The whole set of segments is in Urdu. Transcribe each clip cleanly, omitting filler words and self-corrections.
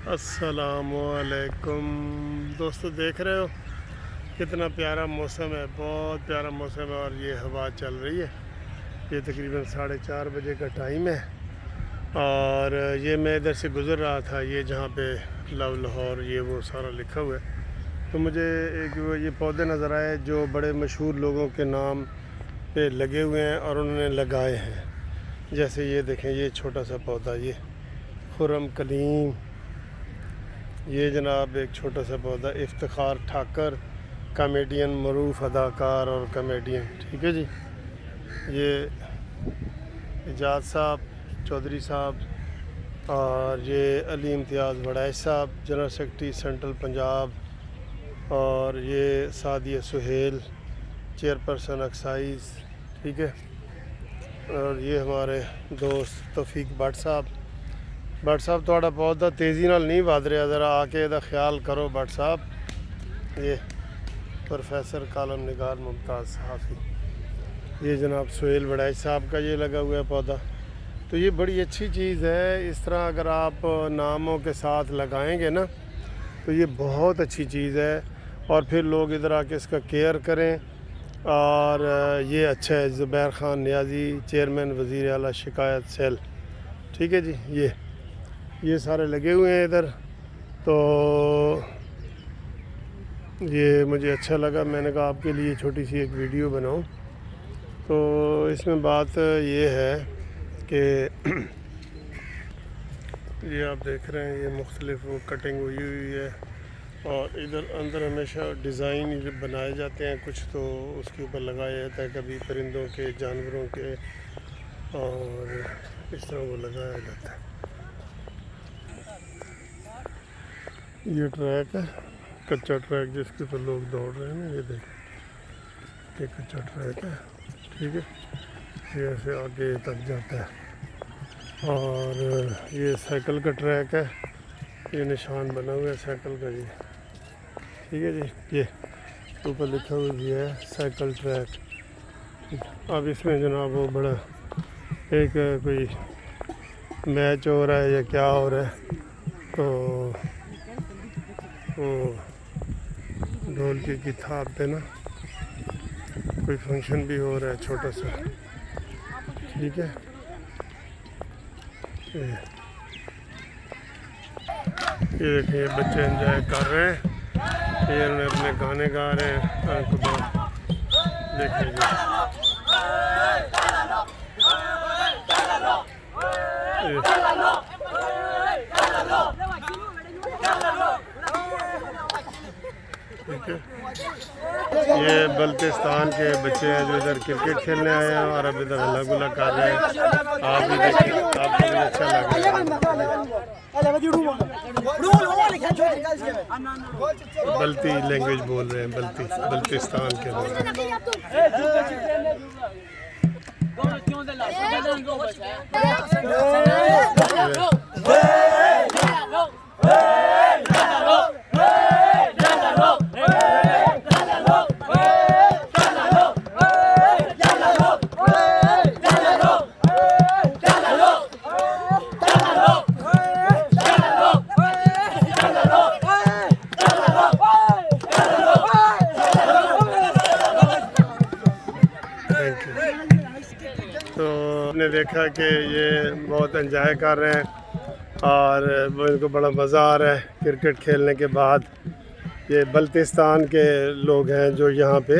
السلام علیکم دوستو، دیکھ رہے ہو کتنا پیارا موسم ہے، بہت پیارا موسم ہے اور یہ ہوا چل رہی ہے۔ یہ تقریباً 4:30 بجے کا ٹائم ہے اور یہ میں ادھر سے گزر رہا تھا، یہ جہاں پہ لو لاہور یہ وہ سارا لکھا ہوا ہے، تو مجھے ایک یہ پودے نظر آئے جو بڑے مشہور لوگوں کے نام پہ لگے ہوئے ہیں اور انہوں نے لگائے ہیں۔ جیسے یہ دیکھیں، یہ چھوٹا سا پودا، یہ خرم کلیم، یہ جناب ایک چھوٹا سا پودا افتخار ٹھاکر، کامیڈین، معروف اداکار اور کامیڈین، ٹھیک ہے جی۔ یہ اجاز صاحب چودھری صاحب اور یہ علی امتیاز وڑائچ صاحب، جنرل سیکرٹری سینٹرل پنجاب، اور یہ سعدیہ سہیل، چیئرپرسن ایکسائز، ٹھیک ہے۔ اور یہ ہمارے دوست توفیق بٹ صاحب تھوڑا پودا تیزی نال نہیں ود رہا، ذرا آ کے یہ خیال کرو بٹ صاحب۔ یہ پروفیسر کالم نگار ممتاز صحافی، یہ جناب سہیل وڑائچ صاحب کا یہ لگا ہوا ہے پودا۔ تو یہ بڑی اچھی چیز ہے، اس طرح اگر آپ ناموں کے ساتھ لگائیں گے نا تو یہ بہت اچھی چیز ہے، اور پھر لوگ ادھر آ کے اس کا کیئر کریں، اور یہ اچھا ہے۔ زبیر خان نیازی، چیئرمین وزیر اعلیٰ شکایت سیل، ٹھیک ہے جی۔ یہ سارے لگے ہوئے ہیں ادھر، تو یہ مجھے اچھا لگا، میں نے کہا آپ کے لیے چھوٹی سی ایک ویڈیو بناؤں۔ تو اس میں بات یہ ہے کہ یہ آپ دیکھ رہے ہیں، یہ مختلف کٹنگ ہوئی ہے، اور ادھر اندر ہمیشہ ڈیزائن بنائے جاتے ہیں کچھ، تو اس کے اوپر لگایا جاتا ہے، کبھی پرندوں کے، جانوروں کے، اور اس طرح وہ لگایا جاتا ہے۔ یہ ٹریک ہے، کچا ٹریک جس کے اوپر لوگ دوڑ رہے ہیں نا، یہ دیکھیں، یہ کچا ٹریک ہے، ٹھیک ہے۔ یہ ایسے آگے تک جاتا ہے، اور یہ سائیکل کا ٹریک ہے، یہ نشان بنا ہوا ہے سائیکل کا، یہ ٹھیک ہے جی۔ یہ اوپر لکھا ہوا بھی ہے سائیکل ٹریک۔ اب اس میں جناب وہ بڑا ایک کوئی میچ ہو رہا ہے یا کیا ہو رہا ہے، تو وہ ڈھولکی کی تھاپ پہ نا کوئی فنکشن بھی ہو رہا ہے چھوٹا سا، ٹھیک ہے۔ یہ دیکھیں، یہ بچے انجوائے کر رہے ہیں، یہ انہوں نے اپنے گانے گا رہے ہیں، دیکھیں جی۔ یہ بلتستان کے بچے ہیں جو ادھر کرکٹ کھیلنے آئے ہیں اور اب ادھر ہلا گلا کر رہے ہیں، آپ بھی دیکھیں، آپ کو بھی اچھا لگ رہا ہے۔ بلتی لینگویج بول رہے ہیں، بلتستان کے لوگ۔ تو آپ نے دیکھا کہ یہ بہت انجوائے کر رہے ہیں اور ان کو بڑا مزہ آ رہا ہے کرکٹ کھیلنے کے بعد۔ یہ بلتستان کے لوگ ہیں جو یہاں پہ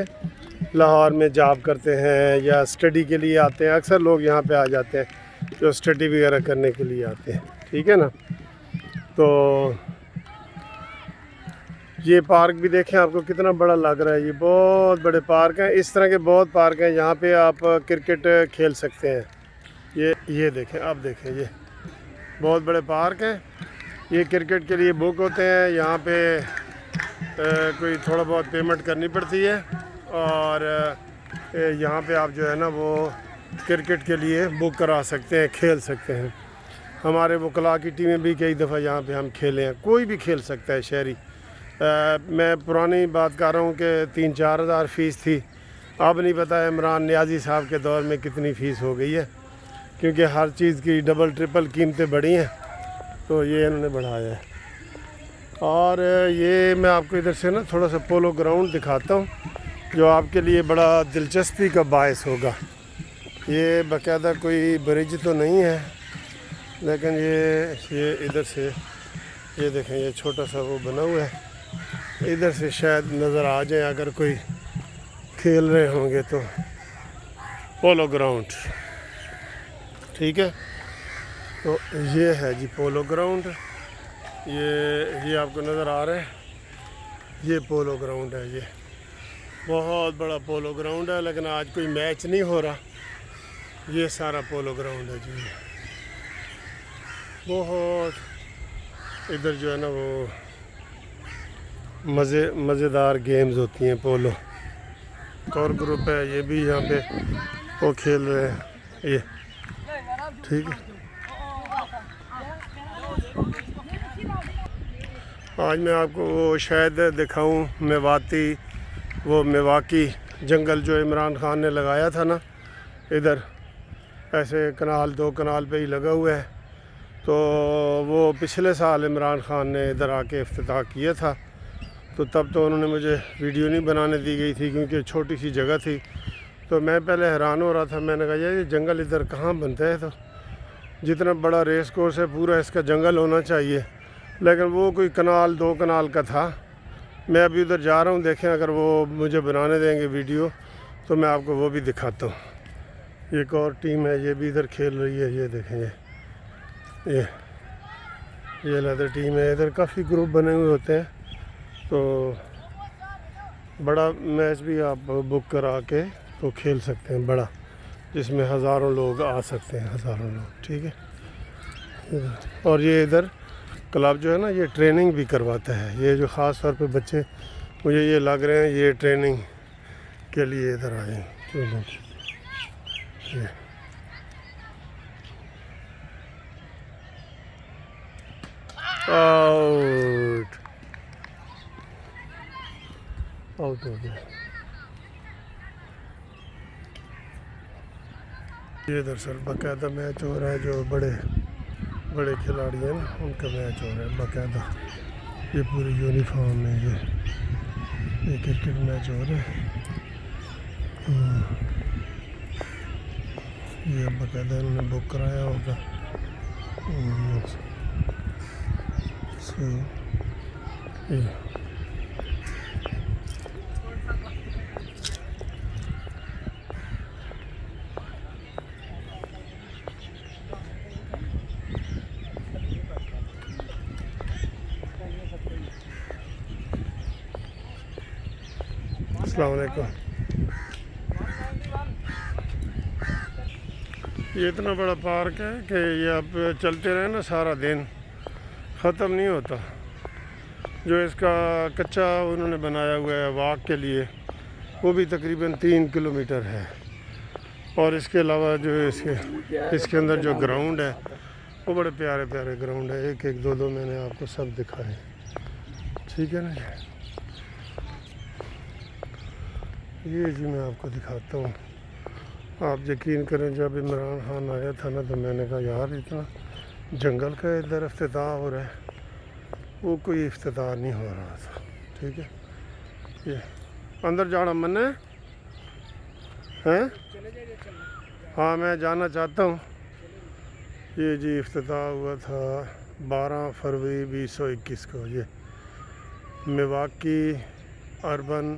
لاہور میں جاب کرتے ہیں یا اسٹڈی کے لیے آتے ہیں، اکثر لوگ یہاں پہ آ جاتے ہیں جو اسٹڈی وغیرہ کرنے کے لیے آتے ہیں، ٹھیک ہے نا۔ تو یہ پارک بھی دیکھیں، آپ کو کتنا بڑا لگ رہا ہے، یہ بہت بڑے پارک ہیں، اس طرح کے بہت پارک ہیں یہاں پہ آپ کرکٹ کھیل سکتے ہیں۔ یہ دیکھیں، آپ دیکھیں، یہ بہت بڑے پارک ہیں، یہ کرکٹ کے لیے بک ہوتے ہیں، یہاں پہ کوئی تھوڑا بہت پیمنٹ کرنی پڑتی ہے، اور یہاں پہ آپ جو ہے نا وہ کرکٹ کے لیے بک کرا سکتے ہیں، کھیل سکتے ہیں۔ ہمارے وکلاء کی ٹیمیں بھی کئی دفعہ یہاں پہ ہم کھیلے ہیں، کوئی بھی کھیل سکتا ہے شہری۔ میں پرانی بات کر رہا ہوں کہ 3-4 ہزار فیس تھی، اب نہیں پتہ عمران نیازی صاحب کے دور میں کتنی فیس ہو گئی ہے، کیونکہ ہر چیز کی ڈبل ٹرپل قیمتیں بڑھی ہیں، تو یہ انہوں نے بڑھایا ہے۔ اور یہ میں آپ کو ادھر سے نا تھوڑا سا پولو گراؤنڈ دکھاتا ہوں جو آپ کے لیے بڑا دلچسپی کا باعث ہوگا. یہ باقاعدہ کوئی برج تو نہیں ہے لیکن یہ ادھر سے یہ دیکھیں یہ چھوٹا سا وہ بنا ہوا ہے. ادھر سے شاید نظر آ جائیں اگر کوئی کھیل رہے ہوں گے تو. پولو گراؤنڈ ٹھیک ہے. تو یہ ہے جی پولو گراؤنڈ. یہ آپ کو نظر آ رہا ہے یہ پولو گراؤنڈ ہے. یہ بہت بڑا پولو گراؤنڈ ہے لیکن آج کوئی میچ نہیں ہو رہا. یہ سارا پولو گراؤنڈ ہے جی. بہت ادھر جو ہے نا وہ مزیدار گیمز ہوتی ہیں پولو. ایک اور گروپ ہے یہ بھی یہاں پہ وہ کھیل رہے ہیں. یہ ٹھیک ہے. آج میں آپ کو وہ شاید دکھاؤں میواکی جنگل جو عمران خان نے لگایا تھا نا ادھر ایسے کنال 2 کنال پہ ہی لگا ہوا ہے. تو وہ پچھلے سال عمران خان نے ادھر آ کے افتتاح کیا تھا. تو تب تو انہوں نے مجھے ویڈیو نہیں بنانے دی گئی تھی کیونکہ چھوٹی سی جگہ تھی. تو میں پہلے حیران ہو رہا تھا. میں نے کہا یار یہ جنگل ادھر کہاں بنتا ہے. تو جتنا بڑا ریس کورس ہے پورا اس کا جنگل ہونا چاہیے لیکن وہ کوئی کنال 2 کنال کا تھا. میں ابھی ادھر جا رہا ہوں. دیکھیں اگر وہ مجھے بنانے دیں گے ویڈیو تو میں آپ کو وہ بھی دکھاتا ہوں. ایک اور ٹیم ہے یہ بھی ادھر کھیل رہی ہے. یہ دیکھیں یہ لیدر ٹیم ہے. ادھر کافی گروپ بنے ہوئے ہوتے ہیں تو بڑا میچ بھی آپ بک کرا کے تو کھیل سکتے ہیں بڑا جس میں ہزاروں لوگ آ سکتے ہیں. ہزاروں لوگ ٹھیک ہے. اور یہ ادھر کلب جو ہے نا یہ ٹریننگ بھی کرواتا ہے. یہ جو خاص طور پہ بچے مجھے یہ لگ رہے ہیں یہ ٹریننگ کے لیے ادھر آئے ہیں. آؤٹ ہو گیا. یہ دراصل باقاعدہ میچ ہو رہا ہے. جو بڑے کھلاڑی ہیں نا ان کا میچ ہو رہا ہے باقاعدہ. یہ پوری یونیفارم میں یہ کرکٹ میچ ہو رہا ہے. یہ باقاعدہ انہوں نے بک کرایا ہوگا. السلام علیکم. یہ اتنا بڑا پارک ہے کہ یہ آپ چلتے رہے نا سارا دن ختم نہیں ہوتا. جو اس کا کچا انہوں نے بنایا ہوا ہے واک کے لیے وہ بھی تقریباً 3 کلومیٹر ہے. اور اس کے علاوہ جو اس کے اندر جو گراؤنڈ ہے وہ بڑے پیارے گراؤنڈ ہے. ایک دو میں نے آپ کو سب دکھائے. ٹھیک ہے نا. یہ جی میں آپ کو دکھاتا ہوں. آپ یقین کریں جب عمران خان آیا تھا نا تو میں نے کہا یار اتنا جنگل کا ادھر افتتاح ہو رہا ہے. وہ کوئی افتتاح نہیں ہو رہا تھا. ٹھیک ہے. یہ اندر جانا من ہے ہاں میں جانا چاہتا ہوں. یہ جی افتتاح ہوا تھا 12 فروری 2021 کو. یہ Miyawaki urban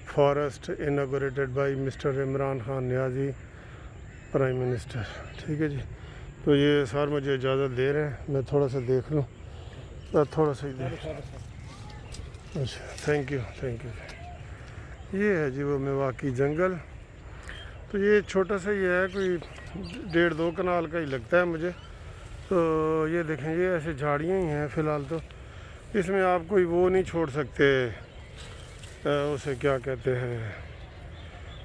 forest inaugurated by mister Imran Khan Niazi prime minister. ٹھیک ہے جی. تو یہ سر مجھے اجازت دے رہے ہیں میں تھوڑا سا دیکھ لوں. تھوڑا سا ہی دیکھ. اچھا تھینک یو. یہ ہے جی وہ میواکی جنگل. تو یہ چھوٹا سا یہ ہے کوئی 1.5-2 کنال کا ہی لگتا ہے مجھے. تو یہ دیکھیں یہ ایسے جھاڑیاں ہی ہیں فی الحال. تو اس میں آپ کوئی وہ نہیں چھوڑ سکتے اسے کیا کہتے ہیں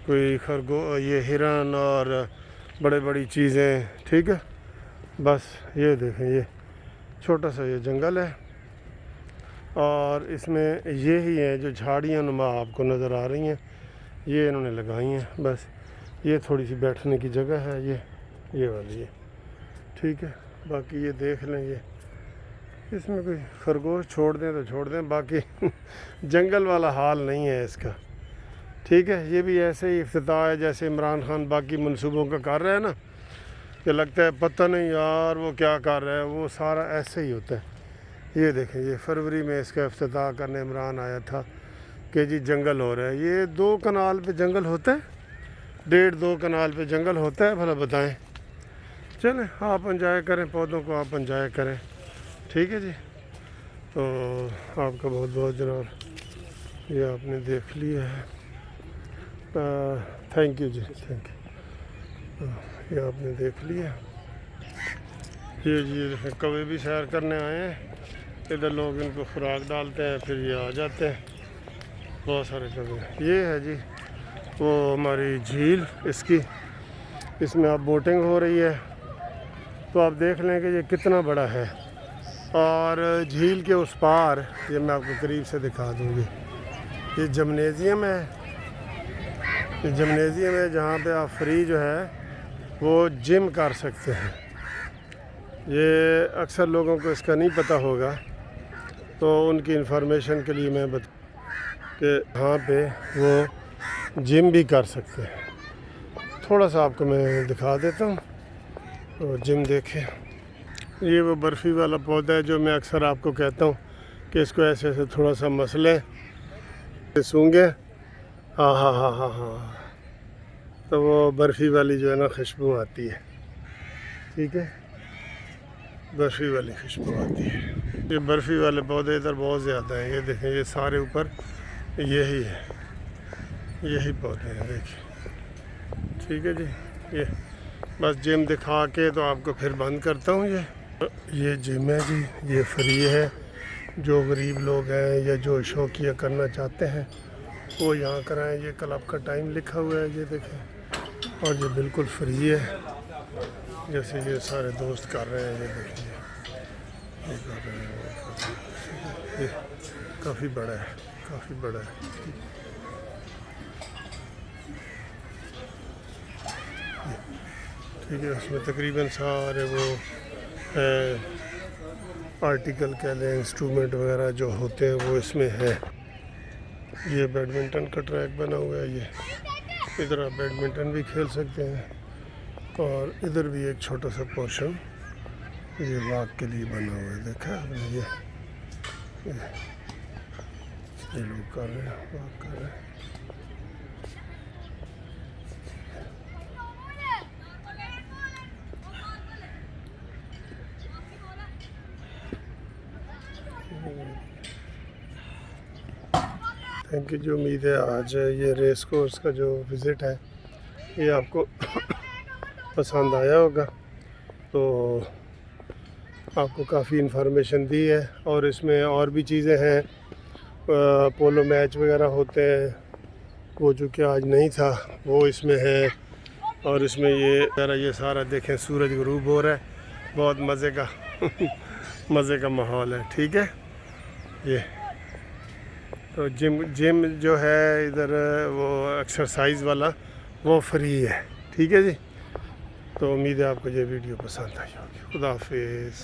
کوئی یہ ہرن اور بڑی چیزیں. ٹھیک ہے. بس یہ دیکھیں یہ چھوٹا سا یہ جنگل ہے اور اس میں یہی ہیں جو جھاڑیاں نما آپ کو نظر آ رہی ہیں یہ انہوں نے لگائی ہیں. بس یہ تھوڑی سی بیٹھنے کی جگہ ہے یہ والی ہے. ٹھیک ہے. باقی یہ دیکھ لیں اس میں کوئی خرگوش چھوڑ دیں تو چھوڑ دیں، باقی جنگل والا حال نہیں ہے اس کا، ٹھیک ہے۔ یہ بھی ایسے ہی افتتاح ہے جیسے عمران خان باقی منصوبوں کا کر رہا ہے نا، کہ لگتا ہے پتہ نہیں یار وہ کیا کر رہا ہے، وہ سارا ایسے ہی ہوتا ہے۔ یہ دیکھیں، یہ فروری میں اس کا افتتاح کرنے عمران آیا تھا کہ جی جنگل ہو رہا ہے۔ یہ 2 کنال پہ جنگل ہوتا ہے، 1.5-2 کنال پہ جنگل ہوتا ہے، بھلا بتائیں۔ چلیں آپ انجوائے کریں، پودوں کو آپ انجوائے کریں، ٹھیک ہے جی۔ تو آپ کا بہت بہت جناب، یہ آپ نے دیکھ لیا ہے، تھینک یو جی، تھینک یو۔ یہ آپ نے دیکھ لیا، یہ جی کوے بھی سیر کرنے آئے ہیں، ادھر لوگ ان کو خوراک ڈالتے ہیں، پھر یہ آ جاتے ہیں، بہت سارے کوے۔ یہ ہے جی وہ ہماری جھیل، اس میں اب بوٹنگ ہو رہی ہے، تو آپ دیکھ لیں کہ یہ کتنا بڑا ہے۔ اور جھیل کے اس پار، یہ میں آپ کو قریب سے دکھا دوں گی، یہ جمنیزیم ہے، یہ جمنیزیم ہے جہاں پہ آپ فری جو ہے وہ جم کر سکتے ہیں۔ یہ اکثر لوگوں کو اس کا نہیں پتہ ہوگا، تو ان کی انفارمیشن کے لیے میں کہ یہاں پہ وہ جم بھی کر سکتے ہیں۔ تھوڑا سا آپ کو میں دکھا دیتا ہوں، تو جم دیکھیں۔ یہ وہ برفی والا پودا ہے جو میں اکثر آپ کو کہتا ہوں کہ اس کو ایسے ایسے تھوڑا سا مسلیں، سونگے، ہاں ہاں ہاں ہاں ہاں، تو وہ برفی والی جو ہے نا خوشبو آتی ہے، ٹھیک ہے، برفی والی خوشبو آتی ہے۔ یہ برفی والے پودے ادھر بہت زیادہ ہیں، یہ دیکھیں، یہ سارے اوپر یہی ہے، یہی پودے ہیں، دیکھیں، ٹھیک ہے جی۔ یہ بس جم دکھا کے تو آپ کو پھر بند کرتا ہوں۔ یہ جم ہے جی، یہ فری ہے، جو غریب لوگ ہیں یا جو شوقیہ کرنا چاہتے ہیں وہ یہاں کرائیں۔ یہ کلب کا ٹائم لکھا ہوا ہے، یہ دیکھیں، اور یہ بالکل فری ہے، جیسے یہ سارے دوست کر رہے ہیں، یہ دیکھیں، یہ کر رہے ہیں، وہ کر رہے ہیں۔ یہ کافی بڑا ہے، کافی بڑا ہے، ٹھیک ہے۔ اس میں تقریباً سارے وہ آرٹیکل کہہ لیں، انسٹرومنٹ وغیرہ جو ہوتے ہیں وہ اس میں ہے۔ یہ بیڈمنٹن کا ٹریک بنا ہوا ہے، یہ ادھر آپ بیڈمنٹن بھی کھیل سکتے ہیں، اور ادھر بھی ایک چھوٹا سا پورشن یہ واک کے لیے بنا ہوا ہے، دیکھا آپ نے، یہ لوگ کر رہے ہیں، واک کر رہے ہیں۔ تھینک یو جی، امید ہے آج یہ ریس کورس کا جو وزٹ ہے یہ آپ کو پسند آیا ہوگا، تو آپ کو کافی انفارمیشن دی ہے، اور اس میں اور بھی چیزیں ہیں، پولو میچ وغیرہ ہوتے ہیں، وہ جو کہ آج نہیں تھا وہ اس میں ہے، اور اس میں یہ سارا دیکھیں، سورج غروب ہو رہا ہے، بہت مزے کا مزے کا ماحول ہے، ٹھیک ہے۔ یہ تو جم جو ہے ادھر وہ ایکسرسائز والا وہ فری ہے، ٹھیک ہے جی۔ تو امید ہے آپ کو یہ ویڈیو پسند آئی ہوگی۔ خدا حافظ۔